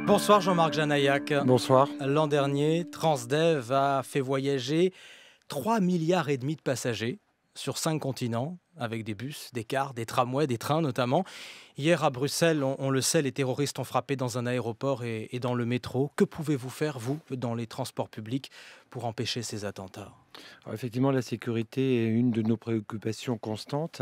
Bonsoir Jean-Marc Janaillac. Bonsoir. L'an dernier, Transdev a fait voyager 3,5 milliards de passagers sur 5 continents, avec des bus, des cars, des tramways, des trains notamment. Hier à Bruxelles, on le sait, les terroristes ont frappé dans un aéroport et dans le métro. Que pouvez-vous faire, vous, dans les transports publics, pour empêcher ces attentats ? Alors, effectivement, la sécurité est une de nos préoccupations constantes.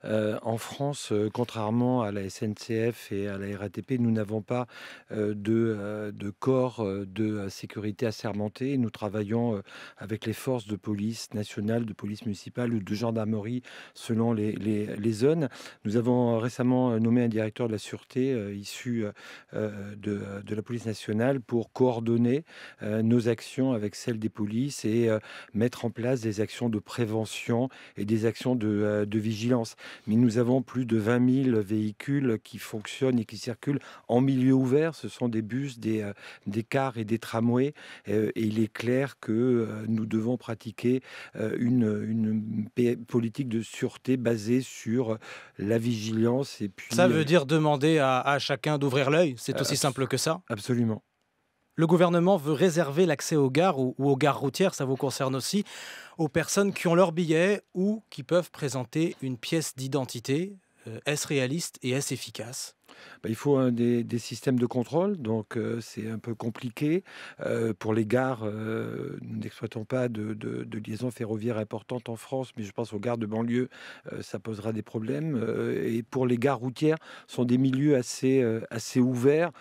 En France, contrairement à la SNCF et à la RATP, nous n'avons pas de corps de sécurité assermentés. Nous travaillons avec les forces de police nationale, de police municipale ou de gendarmerie selon les zones. Nous avons récemment nommé un directeur de la sûreté issu de la police nationale pour coordonner nos actions avec celles des polices et mettre en place des actions de prévention et des actions de vigilance. Mais nous avons plus de 20 000 véhicules qui fonctionnent et qui circulent en milieu ouvert. Ce sont des bus, des cars et des tramways. Et il est clair que nous devons pratiquer une politique de sûreté basée sur la vigilance. Et puis, ça veut dire demander à chacun d'ouvrir l'œil, c'est aussi simple que ça. Absolument. Le gouvernement veut réserver l'accès aux gares ou aux gares routières, ça vous concerne aussi, aux personnes qui ont leur billet ou qui peuvent présenter une pièce d'identité. Est-ce réaliste et est-ce efficace ? Il faut des systèmes de contrôle, donc c'est un peu compliqué. Pour les gares, nous n'exploitons pas de liaison ferroviaire importante en France, mais je pense aux gares de banlieue, ça posera des problèmes. Et pour les gares routières, ce sont des milieux assez ouverts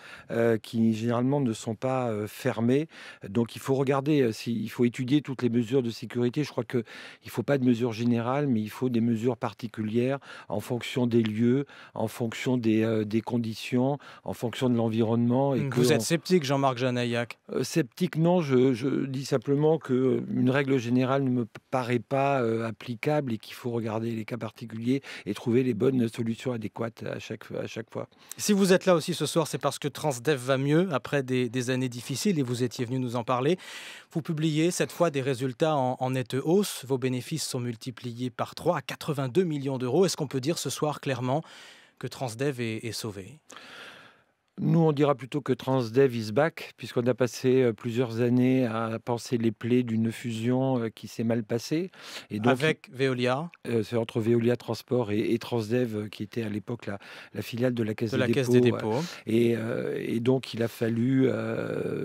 qui généralement ne sont pas fermés. Donc il faut regarder, il faut étudier toutes les mesures de sécurité. Je crois qu'il ne faut pas de mesures générales, mais il faut des mesures particulières en fonction des lieux, en fonction des conditions, en fonction de l'environnement. Vous êtes sceptique, Jean-Marc Janaillac ? Sceptique, non. Je dis simplement qu'une règle générale ne me paraît pas applicable et qu'il faut regarder les cas particuliers et trouver les bonnes solutions adéquates à chaque fois. Si vous êtes là aussi ce soir, c'est parce que Transdev va mieux après des années difficiles et vous étiez venu nous en parler. Vous publiez cette fois des résultats en nette hausse. Vos bénéfices sont multipliés par 3 à 82 millions d'euros. Est-ce qu'on peut dire ce soir clairement que Transdev est sauvé ? Nous, on dira plutôt que Transdev is back, puisqu'on a passé plusieurs années à panser les plaies d'une fusion qui s'est mal passée. Et donc, avec Veolia c'est entre Veolia Transport et Transdev, qui était à l'époque la filiale de la Caisse des Dépôts. Et donc, il a fallu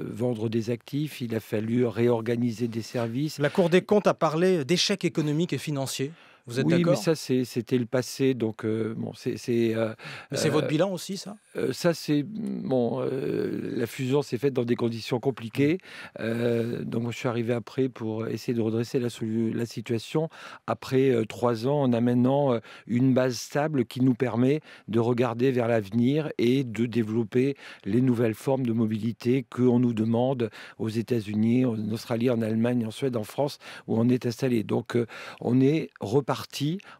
vendre des actifs, il a fallu réorganiser des services. La Cour des comptes a parlé d'échec économique et financier. Vous êtes d'accord ? Oui, mais ça, c'était le passé. Donc, mais c'est votre bilan aussi, ça ? Ça, c'est... la fusion s'est faite dans des conditions compliquées. Donc, moi, je suis arrivé après pour essayer de redresser la situation. Après 3 ans, on a maintenant une base stable qui nous permet de regarder vers l'avenir et de développer les nouvelles formes de mobilité qu'on nous demande aux États-Unis, en Australie, en Allemagne, en Suède, en France, où on est installé. Donc, on est reparti.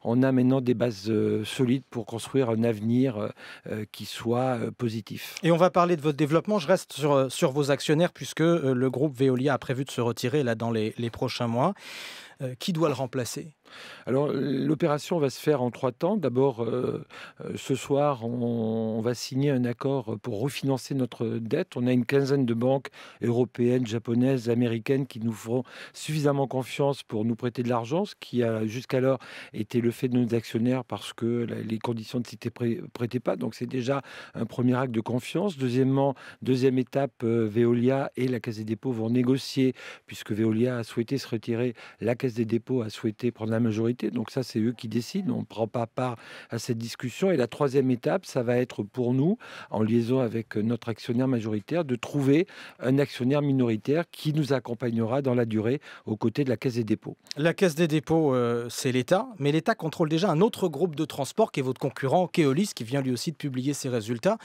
On a maintenant des bases solides pour construire un avenir qui soit positif. Et on va parler de votre développement. Je reste sur vos actionnaires puisque le groupe Veolia a prévu de se retirer là, dans les prochains mois. Qui doit le remplacer ? Alors, l'opération va se faire en 3 temps. D'abord, ce soir, on va signer un accord pour refinancer notre dette. On a une quinzaine de banques européennes, japonaises, américaines qui nous feront suffisamment confiance pour nous prêter de l'argent, ce qui a jusqu'alors été le fait de nos actionnaires parce que les conditions ne s'étaient prêtaient pas. Donc, c'est déjà un premier acte de confiance. Deuxième étape, Veolia et la Caisse des dépôts vont négocier, puisque Veolia a souhaité se retirer, la Caisse des dépôts a souhaité prendre la majorité, donc ça c'est eux qui décident, on ne prend pas part à cette discussion. Et la 3e étape, ça va être pour nous, en liaison avec notre actionnaire majoritaire, de trouver un actionnaire minoritaire qui nous accompagnera dans la durée aux côtés de la Caisse des dépôts. La Caisse des dépôts, c'est l'État, mais l'État contrôle déjà un autre groupe de transport qui est votre concurrent Keolis, qui vient lui aussi de publier ses résultats,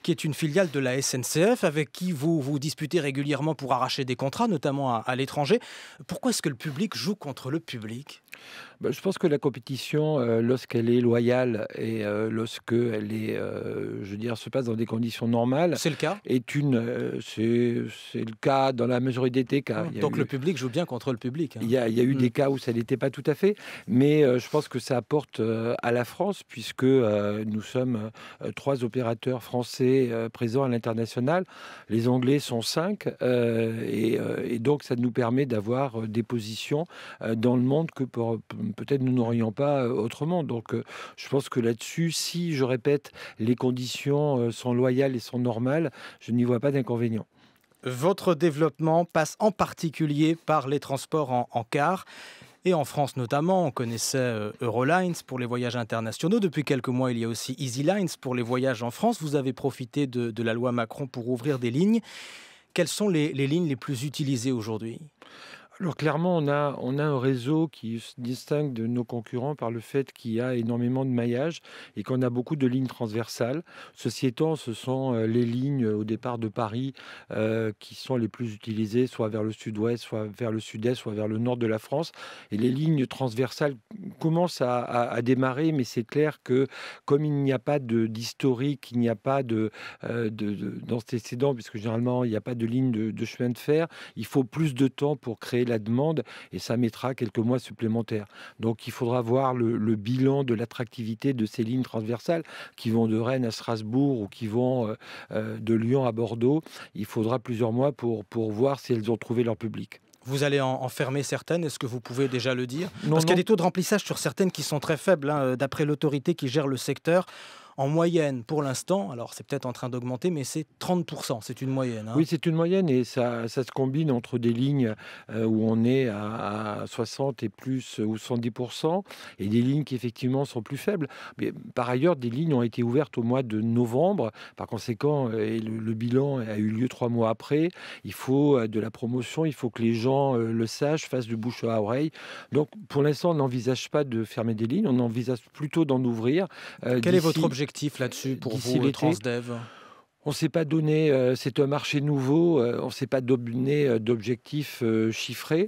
qui est une filiale de la SNCF, avec qui vous vous disputez régulièrement pour arracher des contrats, notamment à l'étranger. Pourquoi est-ce que le public joue contre le public ? Bah, je pense que la compétition, lorsqu'elle est loyale et lorsqu'elle est, je veux dire, se passe dans des conditions normales, C'est le cas? c'est le cas dans la majorité des cas. Il y a Donc le eu public joue bien contre le public, hein? il y a eu Mmh. des cas où ça n'était pas tout à fait, mais je pense que ça apporte, à la France puisque, nous sommes, 3 opérateurs français, présents à l'international. Les Anglais sont 5, et donc ça nous permet d'avoir, des positions, dans le monde que peut-être nous n'aurions pas, autrement. Donc je pense que là-dessus, si, je répète, les conditions, sont loyales et sont normales, je n'y vois pas d'inconvénient. Votre développement passe en particulier par les transports en car. Et en France notamment, on connaissait Eurolines pour les voyages internationaux. Depuis quelques mois, il y a aussi EasyLines pour les voyages en France. Vous avez profité de la loi Macron pour ouvrir des lignes. Quelles sont les lignes les plus utilisées aujourd'hui? Alors clairement, on a un réseau qui se distingue de nos concurrents par le fait qu'il y a énormément de maillage et qu'on a beaucoup de lignes transversales. Ceci étant, ce sont les lignes au départ de Paris qui sont les plus utilisées, soit vers le sud-ouest, soit vers le sud-est, soit vers le nord de la France. Et les lignes transversales commencent à démarrer, mais c'est clair que comme il n'y a pas d'historique, il n'y a pas d'antécédent, puisque généralement il n'y a pas de ligne de chemin de fer, il faut plus de temps pour créer la demande et ça mettra quelques mois supplémentaires. Donc il faudra voir le bilan de l'attractivité de ces lignes transversales qui vont de Rennes à Strasbourg ou qui vont de Lyon à Bordeaux. Il faudra plusieurs mois pour voir si elles ont trouvé leur public. Vous allez en fermer certaines, est-ce que vous pouvez déjà le dire? Non, Parce qu'il y a non. des taux de remplissage sur certaines qui sont très faibles, hein, d'après l'autorité qui gère le secteur. En moyenne, pour l'instant, alors c'est peut-être en train d'augmenter, mais c'est 30%, c'est une moyenne, hein. Oui, c'est une moyenne et ça se combine entre des lignes où on est à 60 et plus ou 110 et des lignes qui effectivement sont plus faibles. Mais par ailleurs, des lignes ont été ouvertes au mois de novembre. Par conséquent, et le bilan a eu lieu 3 mois après. Il faut de la promotion, il faut que les gens le sachent, fassent du bouche à oreille. Donc pour l'instant, on n'envisage pas de fermer des lignes, on envisage plutôt d'en ouvrir Quel est votre d'ici objectif là-dessus pour d'ici vous, l'été. Transdev? On ne s'est pas donné, c'est un marché nouveau, on ne s'est pas donné, d'objectifs, chiffrés.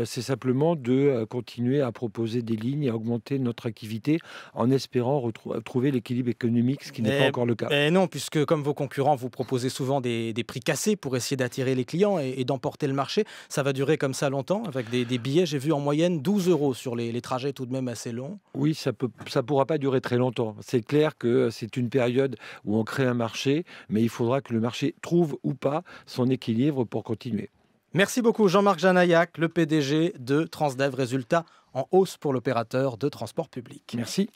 C'est simplement de, continuer à proposer des lignes et à augmenter notre activité en espérant trouver l'équilibre économique, ce qui n'est pas Eh, encore le cas. eh non, puisque comme vos concurrents, vous proposez souvent des prix cassés pour essayer d'attirer les clients et d'emporter le marché. Ça va durer comme ça longtemps, avec des billets, j'ai vu en moyenne 12 € sur les trajets tout de même assez longs. Oui, ça pourra pas durer très longtemps. C'est clair que c'est une période où on crée un marché, mais il faudra que le marché trouve ou pas son équilibre pour continuer. Merci beaucoup Jean-Marc Janaillac, le PDG de Transdev. Résultat en hausse pour l'opérateur de transport public. Merci.